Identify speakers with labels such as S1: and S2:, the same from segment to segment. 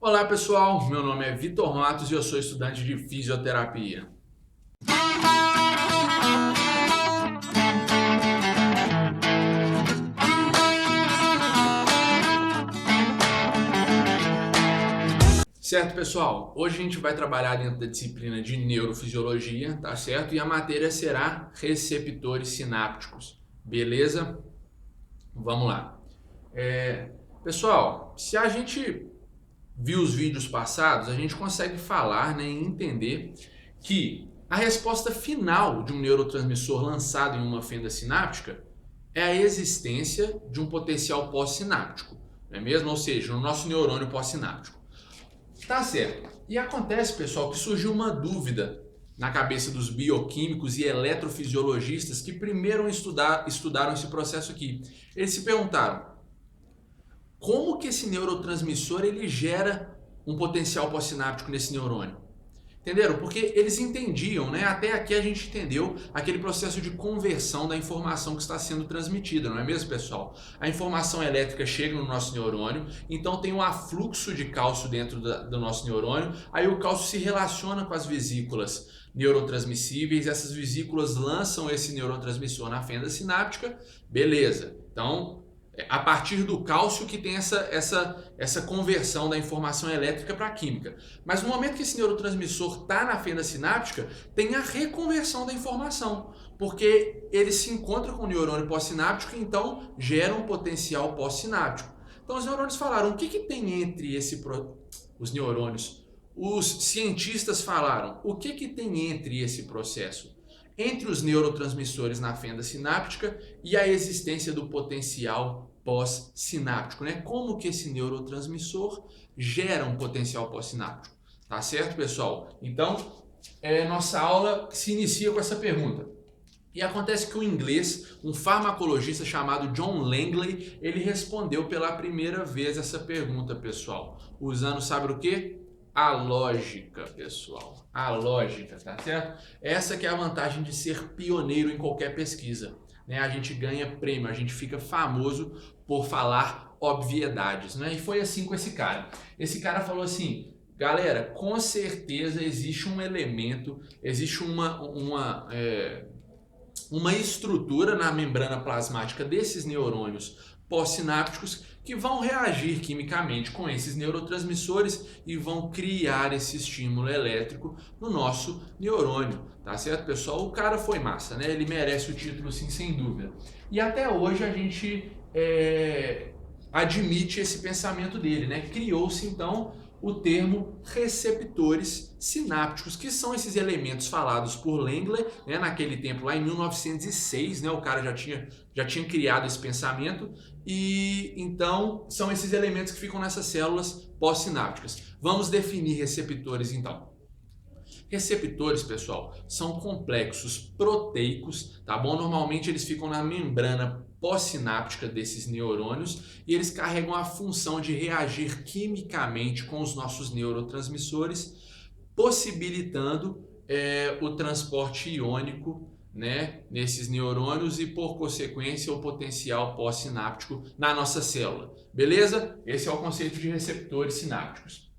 S1: Olá pessoal, meu nome é Vitor Matos e eu sou estudante de fisioterapia. Certo pessoal, hoje a gente vai trabalhar dentro da disciplina de neurofisiologia, tá certo? E a matéria será receptores sinápticos, beleza? Vamos lá. Pessoal, se a gente viu os vídeos passados, a gente consegue falar, né, e entender que a resposta final de um neurotransmissor lançado em uma fenda sináptica é a existência de um potencial pós-sináptico, não é mesmo? Ou seja, no nosso neurônio pós-sináptico. Tá certo. E acontece, pessoal, que surgiu uma dúvida na cabeça dos bioquímicos e eletrofisiologistas que primeiro estudaram esse processo aqui. Eles se perguntaram: como que esse neurotransmissor ele gera um potencial pós-sináptico nesse neurônio? Entenderam? Porque eles entendiam, né? Até aqui a gente entendeu aquele processo de conversão da informação que está sendo transmitida, não é mesmo, pessoal? A informação elétrica chega no nosso neurônio, então tem um afluxo de cálcio dentro do nosso neurônio, aí o cálcio se relaciona com as vesículas neurotransmissíveis, essas vesículas lançam esse neurotransmissor na fenda sináptica, beleza. Então, a partir do cálcio que tem essa conversão da informação elétrica para a química. Mas no momento que esse neurotransmissor está na fenda sináptica, tem a reconversão da informação, porque ele se encontra com o neurônio pós-sináptico e então gera um potencial pós-sináptico. Então os neurônios falaram, o que tem entre os neurônios? Os cientistas falaram, o que tem entre esse processo? Entre os neurotransmissores na fenda sináptica e a existência do potencial pós-sináptico, né? Como que esse neurotransmissor gera um potencial pós-sináptico? Tá certo, pessoal? Então, nossa aula se inicia com essa pergunta. E acontece que o inglês, um farmacologista chamado John Langley, ele respondeu pela primeira vez essa pergunta, pessoal, usando, sabe o quê? A lógica, pessoal. A lógica, tá certo? Essa que é a vantagem de ser pioneiro em qualquer pesquisa, né? A gente ganha prêmio, a gente fica famoso por falar obviedades, né? E foi assim com esse cara. Esse cara falou assim, galera, com certeza existe um elemento, existe uma estrutura na membrana plasmática desses neurônios pós-sinápticos que vão reagir quimicamente com esses neurotransmissores e vão criar esse estímulo elétrico no nosso neurônio, tá certo, pessoal? O cara foi massa, né? Ele merece o título, sim, sem dúvida. E até hoje a gente admite esse pensamento dele, né? Criou-se então o termo receptores sinápticos, que são esses elementos falados por Langley, né, naquele tempo lá em 1906, né, o cara já tinha criado esse pensamento, e então são esses elementos que ficam nessas células pós-sinápticas. Vamos definir receptores então. Receptores, pessoal, são complexos proteicos, tá bom? Normalmente eles ficam na membrana pós-sináptica desses neurônios e eles carregam a função de reagir quimicamente com os nossos neurotransmissores, possibilitando o transporte iônico, né, nesses neurônios e, por consequência, o potencial pós-sináptico na nossa célula. Beleza? Esse é o conceito de receptores sinápticos.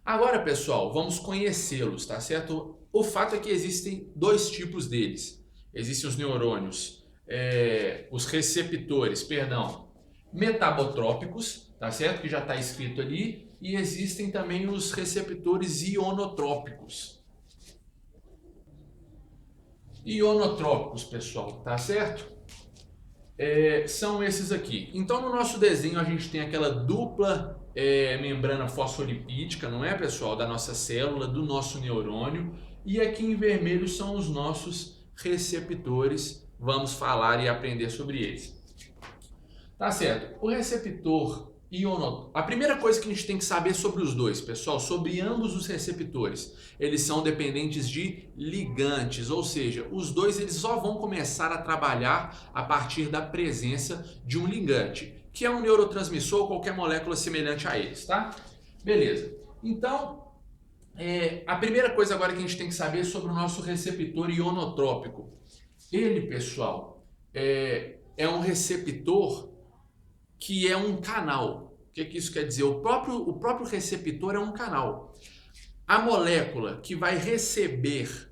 S1: Agora, pessoal, vamos conhecê-los, tá certo? O fato é que existem dois tipos deles. Existem os neurônios, os receptores, perdão, metabotrópicos, tá certo? Que já está escrito ali. E existem também os receptores ionotrópicos. Ionotrópicos, pessoal, tá certo? São esses aqui. Então, no nosso desenho, a gente tem aquela dupla membrana fosfolipídica, não é, pessoal? Da nossa célula, do nosso neurônio. E aqui em vermelho são os nossos receptores. Vamos falar e aprender sobre eles. Tá certo. O receptor ionotrópico. A primeira coisa que a gente tem que saber sobre os dois, pessoal, sobre ambos os receptores, eles são dependentes de ligantes, ou seja, os dois eles só vão começar a trabalhar a partir da presença de um ligante, que é um neurotransmissor ou qualquer molécula semelhante a eles, tá? Beleza. Então, a primeira coisa agora que a gente tem que saber é sobre o nosso receptor ionotrópico. Ele, pessoal, é um receptor que é um canal. O que isso quer dizer? O próprio receptor é um canal. A molécula que vai receber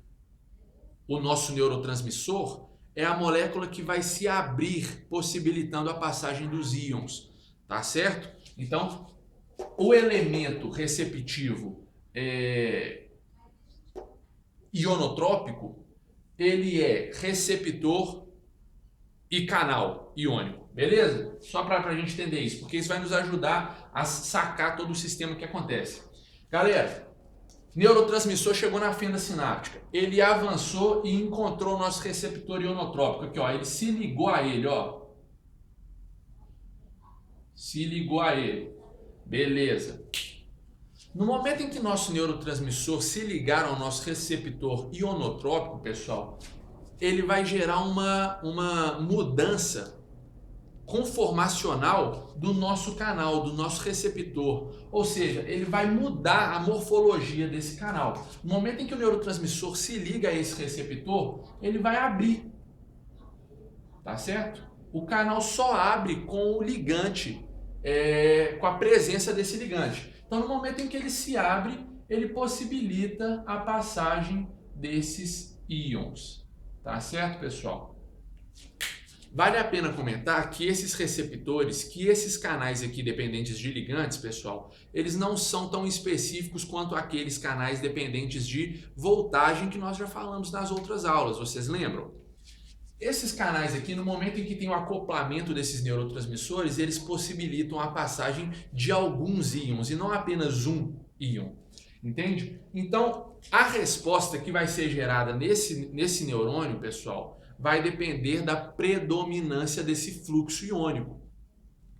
S1: o nosso neurotransmissor é a molécula que vai se abrir, possibilitando a passagem dos íons, tá certo? Então, o elemento receptivo ionotrópico, ele é receptor e canal iônico, beleza? Só para a gente entender isso, porque isso vai nos ajudar a sacar todo o sistema que acontece. Galera, neurotransmissor chegou na fenda sináptica, ele avançou e encontrou o nosso receptor ionotrópico. Aqui, ó, ele se ligou a ele, ó. Se ligou a ele. Beleza. No momento em que nosso neurotransmissor se ligar ao nosso receptor ionotrópico, pessoal, ele vai gerar uma mudança conformacional do nosso canal, do nosso receptor. Ou seja, ele vai mudar a morfologia desse canal. No momento em que o neurotransmissor se liga a esse receptor, ele vai abrir. Tá certo? O canal só abre com o ligante, com a presença desse ligante. Então, no momento em que ele se abre, ele possibilita a passagem desses íons. Tá certo, pessoal? Vale a pena comentar que esses receptores, que esses canais aqui dependentes de ligantes, pessoal, eles não são tão específicos quanto aqueles canais dependentes de voltagem que nós já falamos nas outras aulas, vocês lembram? Esses canais aqui, no momento em que tem o acoplamento desses neurotransmissores, eles possibilitam a passagem de alguns íons e não apenas um íon. Entende? Então, a resposta que vai ser gerada nesse neurônio, pessoal, vai depender da predominância desse fluxo iônico.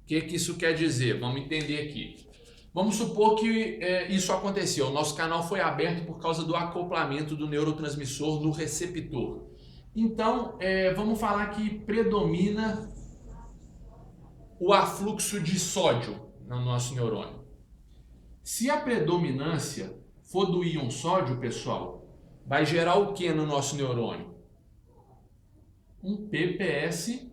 S1: O que isso quer dizer? Vamos entender aqui. Vamos supor que isso aconteceu. O nosso canal foi aberto por causa do acoplamento do neurotransmissor no receptor. Então, vamos falar que predomina o afluxo de sódio no nosso neurônio. Se a predominância for do íon sódio, pessoal, vai gerar o que no nosso neurônio? Um PPSE,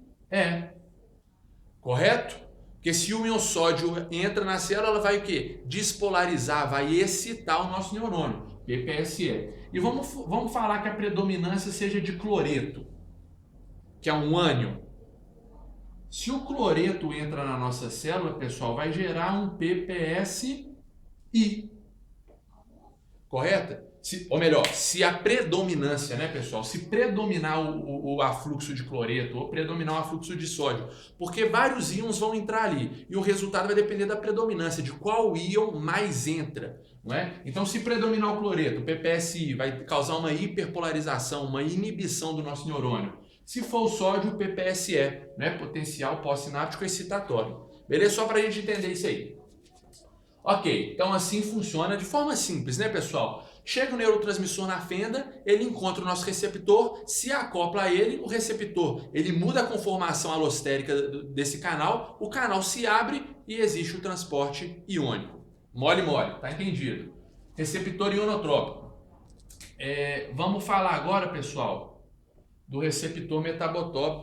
S1: correto? Porque se o íon sódio entra na célula, ela vai o quê? Despolarizar, vai excitar o nosso neurônio, PPSE. E vamos falar que a predominância seja de cloreto, que é um ânion. Se o cloreto entra na nossa célula, pessoal, vai gerar um PPSI. Correta? Ou melhor, se a predominância, né, pessoal? Se predominar o afluxo de cloreto ou predominar o afluxo de sódio, porque vários íons vão entrar ali e o resultado vai depender da predominância, de qual íon mais entra, não é? Então, se predominar o cloreto, o PPSI vai causar uma hiperpolarização, uma inibição do nosso neurônio. Se for o sódio, o PPSE, né, potencial pós-sináptico excitatório. Beleza? Só para a gente entender isso aí. Ok, então assim funciona de forma simples, né, pessoal? Chega o neurotransmissor na fenda, ele encontra o nosso receptor, se acopla a ele, o receptor ele muda a conformação alostérica desse canal, o canal se abre e existe o transporte iônico. Mole, tá entendido? Receptor ionotrópico. Vamos falar agora, pessoal, do receptor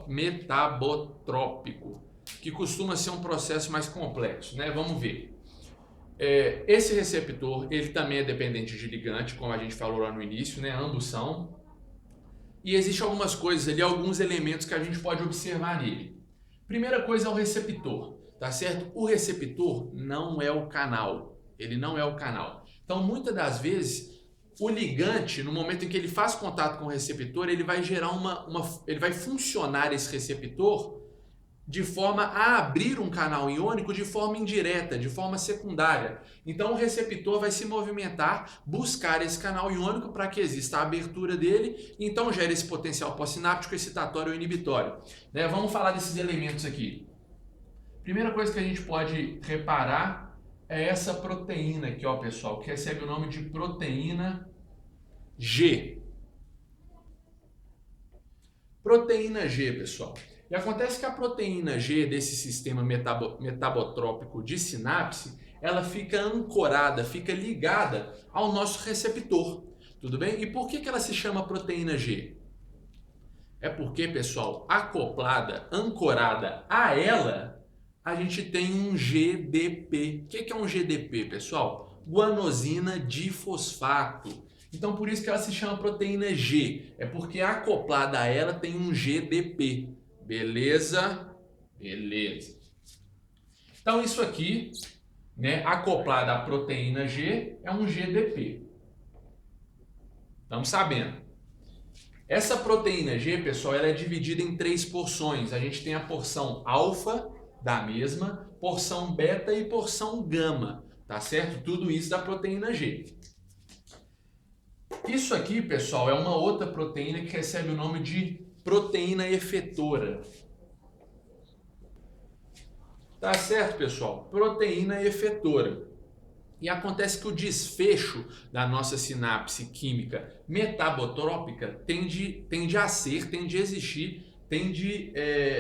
S1: metabotrópico, que costuma ser um processo mais complexo, né? Vamos ver. Esse receptor, ele também é dependente de ligante, como a gente falou lá no início, né? Ambos são. E existem algumas coisas ali, alguns elementos que a gente pode observar nele. Primeira coisa é o receptor, tá certo? O receptor não é o canal, ele não é o canal. Então, muitas das vezes, o ligante, no momento em que ele faz contato com o receptor, ele vai gerar ele vai funcionar esse receptor de forma a abrir um canal iônico de forma indireta, de forma secundária. Então o receptor vai se movimentar, buscar esse canal iônico para que exista a abertura dele, e então gera esse potencial pós-sináptico, excitatório ou inibitório. Né? Vamos falar desses elementos aqui. Primeira coisa que a gente pode reparar é essa proteína aqui, ó, pessoal, que recebe o nome de proteína G. Proteína G, pessoal. E acontece que a proteína G desse sistema metabotrópico de sinapse, ela fica ancorada, fica ligada ao nosso receptor, tudo bem? E por que ela se chama proteína G? É porque, pessoal, acoplada, ancorada a ela, a gente tem um GDP. O que é um GDP, pessoal? Guanosina difosfato. Então, por isso que ela se chama proteína G. É porque acoplada a ela tem um GDP. Beleza? Beleza. Então, isso aqui, né, acoplada à proteína G, é um GDP. Estamos sabendo. Essa proteína G, pessoal, ela é dividida em 3 porções. A gente tem a porção alfa da mesma, porção beta e porção gama, tá certo? Tudo isso da proteína G. Isso aqui, pessoal, é uma outra proteína que recebe o nome de proteína efetora. Tá certo, pessoal? Proteína efetora. E acontece que o desfecho da nossa sinapse química metabotrópica tende a existir,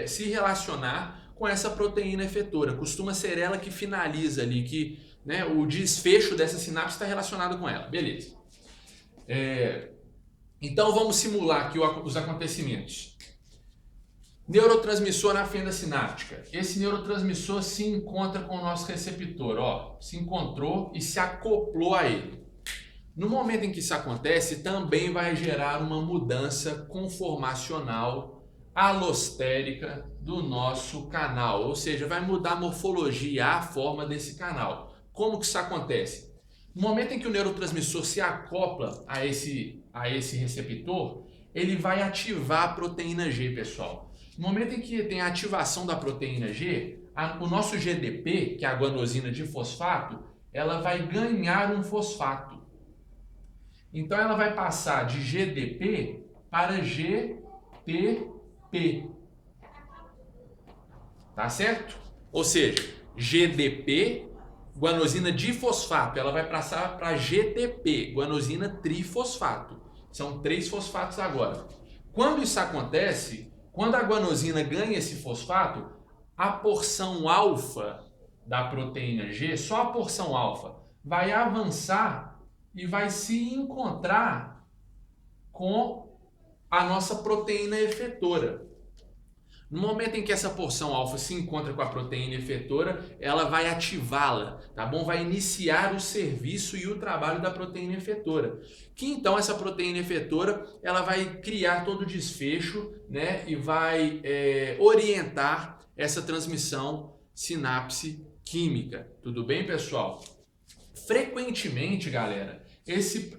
S1: se relacionar com essa proteína efetora. Costuma ser ela que finaliza ali, que, né, o desfecho dessa sinapse está relacionado com ela. Beleza. Então vamos simular aqui os acontecimentos. Neurotransmissor na fenda sináptica. Esse neurotransmissor se encontra com o nosso receptor, ó, se encontrou e se acoplou a ele. No momento em que isso acontece, também vai gerar uma mudança conformacional alostérica do nosso canal, ou seja, vai mudar a morfologia, a forma desse canal. Como que isso acontece? No momento em que o neurotransmissor se acopla a esse receptor, ele vai ativar a proteína G, pessoal. No momento em que tem a ativação da proteína G, o nosso GDP, que é a guanosina difosfato, ela vai ganhar um fosfato. Então ela vai passar de GDP para GTP. Tá certo? Ou seja, GDP, guanosina difosfato, ela vai passar para GTP, guanosina trifosfato. São 3 fosfatos agora. Quando isso acontece, quando a guanosina ganha esse fosfato, a porção alfa da proteína G, só a porção alfa, vai avançar e vai se encontrar com a nossa proteína efetora. No momento em que essa porção alfa se encontra com a proteína efetora, ela vai ativá-la, tá bom? Vai iniciar o serviço e o trabalho da proteína efetora. Que então essa proteína efetora, ela vai criar todo o desfecho, né? E vai orientar essa transmissão sinapse química. Tudo bem, pessoal? Frequentemente, galera,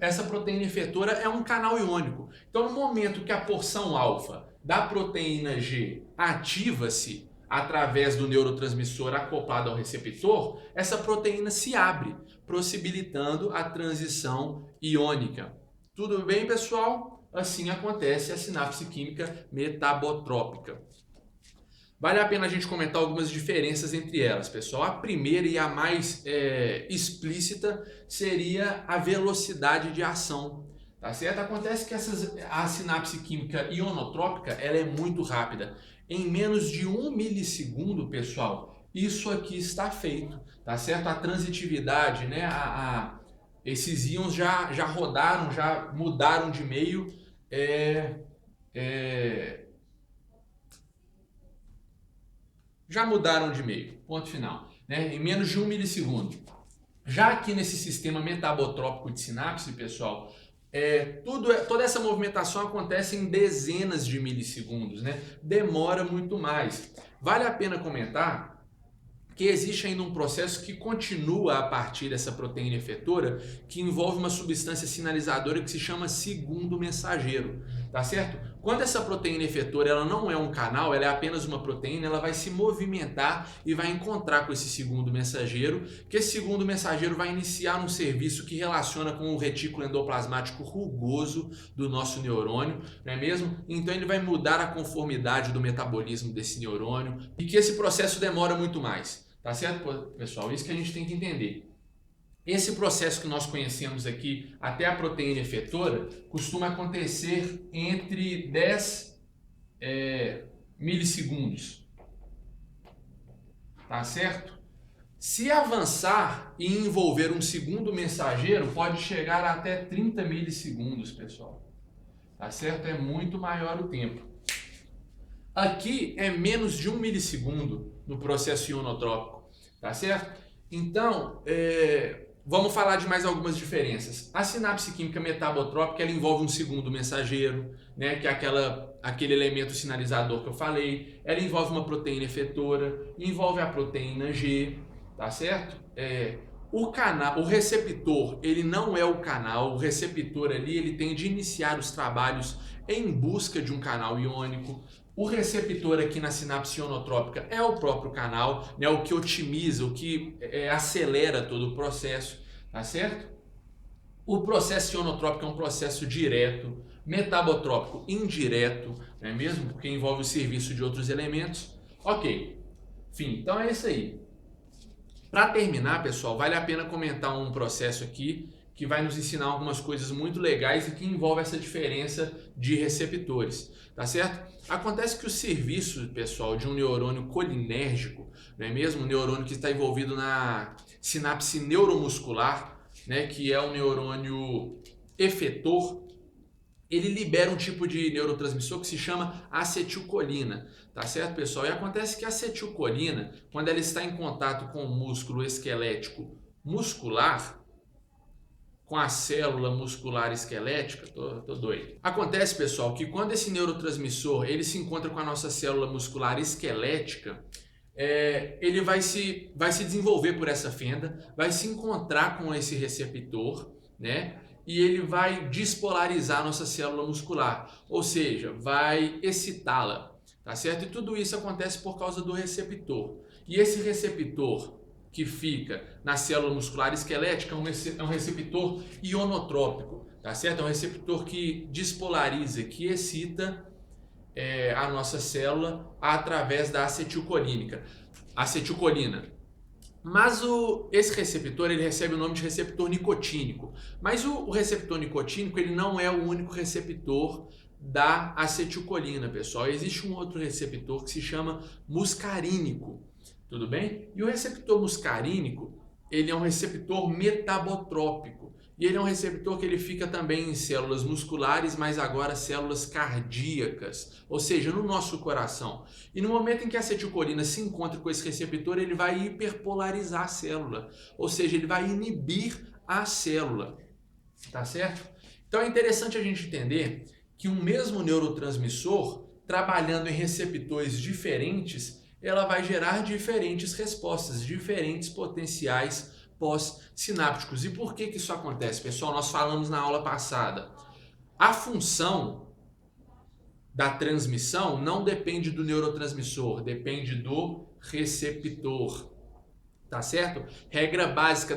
S1: essa proteína efetora é um canal iônico. Então, no momento que a porção alfa da proteína G ativa-se através do neurotransmissor acoplado ao receptor, essa proteína se abre, possibilitando a transição iônica. Tudo bem, pessoal? Assim acontece a sinapse química metabotrópica. Vale a pena a gente comentar algumas diferenças entre elas, pessoal. A primeira e a mais explícita seria a velocidade de ação. Tá certo? Acontece que a sinapse química ionotrópica ela é muito rápida. Em menos de 1 milissegundo, pessoal, isso aqui está feito. Tá certo? A transitividade, né? Esses íons já rodaram, já mudaram de meio. Já mudaram de meio. Ponto final. Né? Em menos de 1 milissegundo. Já aqui nesse sistema metabotrópico de sinapse, pessoal, toda essa movimentação acontece em dezenas de milissegundos, né? Demora muito mais. Vale a pena comentar que existe ainda um processo que continua a partir dessa proteína efetora, que envolve uma substância sinalizadora que se chama segundo mensageiro, tá certo? Quando essa proteína efetora ela não é um canal, ela é apenas uma proteína, ela vai se movimentar e vai encontrar com esse segundo mensageiro, que esse segundo mensageiro vai iniciar um serviço que relaciona com o retículo endoplasmático rugoso do nosso neurônio, não é mesmo? Então ele vai mudar a conformidade do metabolismo desse neurônio e que esse processo demora muito mais. Tá certo, pessoal? Isso que a gente tem que entender. Esse processo que nós conhecemos aqui, até a proteína efetora, costuma acontecer entre 10 milissegundos. Tá certo? Se avançar e envolver um segundo mensageiro, pode chegar até 30 milissegundos, pessoal. Tá certo? É muito maior o tempo. Aqui é menos de 1 milissegundo. no processo ionotrópico, tá certo? Então, vamos falar de mais algumas diferenças. A sinapse química metabotrópica, ela envolve um segundo mensageiro, né, que é aquele elemento sinalizador que eu falei. Ela envolve uma proteína efetora, envolve a proteína G, tá certo? O receptor, ele não é o canal. O receptor ali, ele tem de iniciar os trabalhos em busca de um canal iônico. O receptor aqui na sinapse ionotrópica é o próprio canal, né, o que otimiza, o que acelera todo o processo, tá certo? O processo ionotrópico é um processo direto, metabotrópico indireto, não é mesmo? Porque envolve o serviço de outros elementos. Ok, enfim, então é isso aí. Para terminar, pessoal, vale a pena comentar um processo aqui que vai nos ensinar algumas coisas muito legais e que envolve essa diferença de receptores, tá certo? Acontece que o serviço, pessoal, de um neurônio colinérgico, não é mesmo? Um neurônio que está envolvido na sinapse neuromuscular, né, que é um neurônio efetor, ele libera um tipo de neurotransmissor que se chama acetilcolina, tá certo, pessoal? E acontece que a acetilcolina, quando ela está em contato com o músculo esquelético muscular, com a célula muscular esquelética, tô doido. Acontece, pessoal, que quando esse neurotransmissor ele se encontra com a nossa célula muscular esquelética, ele vai se desenvolver por essa fenda, vai se encontrar com esse receptor, né? E ele vai despolarizar a nossa célula muscular, ou seja, vai excitá-la, tá certo? E tudo isso acontece por causa do receptor. E esse receptor que fica na célula muscular esquelética é um receptor ionotrópico, tá certo? É um receptor que despolariza, que excita a nossa célula através da acetilcolina. Mas esse receptor ele recebe o nome de receptor nicotínico. Mas o receptor nicotínico ele não é o único receptor da acetilcolina, pessoal. Existe um outro receptor que se chama muscarínico. Tudo bem? E o receptor muscarínico, ele é um receptor metabotrópico. E ele é um receptor que ele fica também em células musculares, mas agora células cardíacas, ou seja, no nosso coração. E no momento em que a acetilcolina se encontra com esse receptor, ele vai hiperpolarizar a célula, ou seja, ele vai inibir a célula, tá certo? Então é interessante a gente entender que um mesmo neurotransmissor, trabalhando em receptores diferentes, ela vai gerar diferentes respostas, diferentes potenciais pós-sinápticos. E por que isso acontece, pessoal? Nós falamos na aula passada. A função da transmissão não depende do neurotransmissor, depende do receptor. Tá certo? Regra básica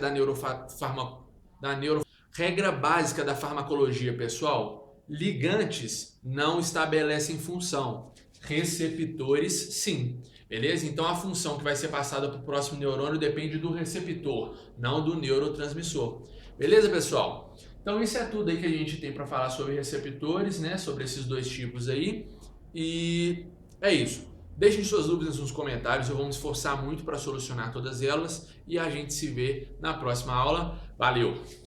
S1: Regra básica da farmacologia, pessoal. Ligantes não estabelecem função. Receptores, sim. Beleza? Então a função que vai ser passada para o próximo neurônio depende do receptor, não do neurotransmissor. Beleza, pessoal? Então isso é tudo aí que a gente tem para falar sobre receptores, né? Sobre esses dois tipos aí. E é isso. Deixem suas dúvidas nos comentários, eu vou me esforçar muito para solucionar todas elas e a gente se vê na próxima aula. Valeu!